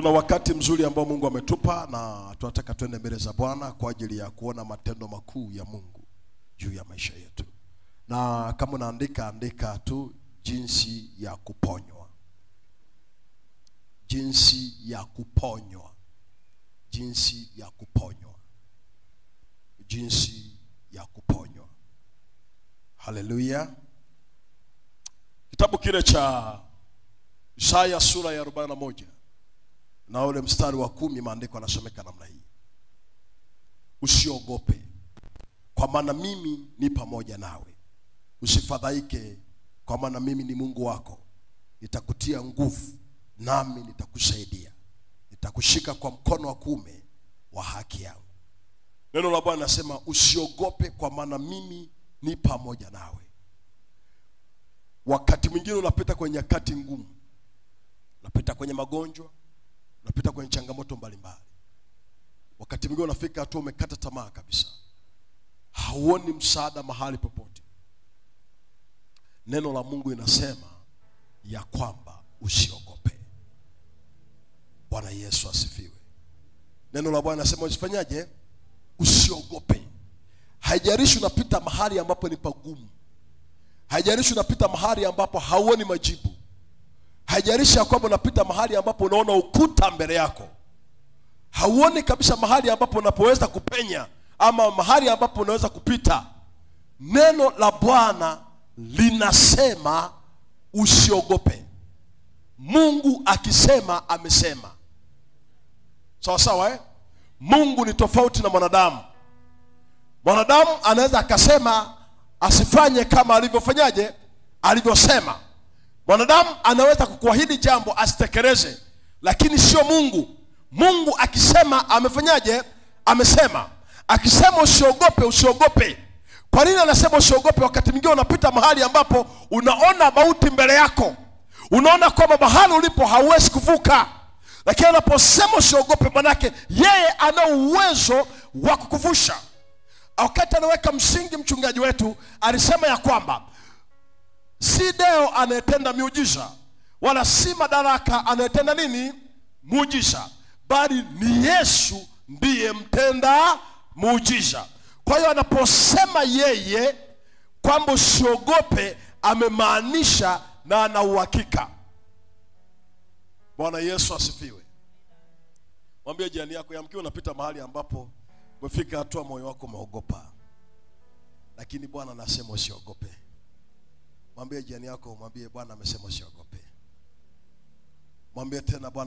Tuna wakati mzuri ambao Mungu ametupa na tunataka tuende mbele za Bwana kwa ajili ya kuona matendo makuu ya Mungu juu ya maisha yetu. Na kama unaandika, andika tu jinsi ya kuponywa. Jinsi ya kuponywa. Jinsi ya kuponywa. Jinsi ya kuponywa. Haleluya. Kitabu kile cha Isaya sura ya 41 na ule mstari wa 10, maandiko yanasomeka namna hii: usiogope, kwa maana mimi ni pamoja nawe. Usifadhaike, kwa maana mimi ni Mungu wako. Nitakutia nguvu, nami nitakusaidia. Nitakushika kwa mkono wa kuume wa haki yangu. Neno la Bwana nasema usiogope, kwa maana mimi ni pamoja nawe. Wakati mwingine unapita kwenye nyakati ngumu. Unapita kwenye magonjwa, unapita kwenye changamoto mbalimbali. Wakati mwingine unafika hatua umekata tamaa kabisa. Hauoni msaada mahali popote. Neno la Mungu inasema ya kwamba usiogope. Bwana Yesu asifiwe. Neno la Bwana nasema usifanyaje? Usiogope. Haijalishi unapita mahali ambapo ni pagumu. Haijalishi unapita mahali ambapo hauoni majibu. Haijalishi ya kwamba unapita mahali ambapo unaona ukuta mbele yako. Hauoni kabisa mahali ambapo unapoweza kupenya ama mahali ambapo unaweza kupita. Neno la Bwana linasema usiogope. Mungu akisema amesema. Sawa sawa Mungu ni tofauti na mwanadamu. Mwanadamu anaweza akasema asifanye kama alivyofanyaje? Alivyosema. Mwanadamu anaweza kukuahidi jambo asitekeleze, lakini sio Mungu. Mungu akisema amefanyaje? Amesema. Akisema usiogope, usiogope. Kwa nini anasema usiogope? Wakati mwingine unapita mahali ambapo unaona mauti mbele yako. Unaona kwamba mahali ulipo hauwezi kuvuka. Lakini anaposema usiogope, manake yeye ana uwezo wa kukuvusha. Wakati anaweka msingi mchungaji wetu alisema ya kwamba si Deo anayetenda miujiza, wala si Madaraka anayetenda nini? Muujiza, bali ni Yesu ndiye mtenda muujiza. Kwa hiyo anaposema yeye kwamba usiogope, amemaanisha na ana uhakika. Bwana Yesu asifiwe. Mwambie jirani yako, yamkini unapita mahali ambapo umefika hatua moyo wako umeogopa, lakini Bwana anasema usiogope. Mwambie jirani yako, mwambie Bwana amesema usiogope. Mwambie tena Bwana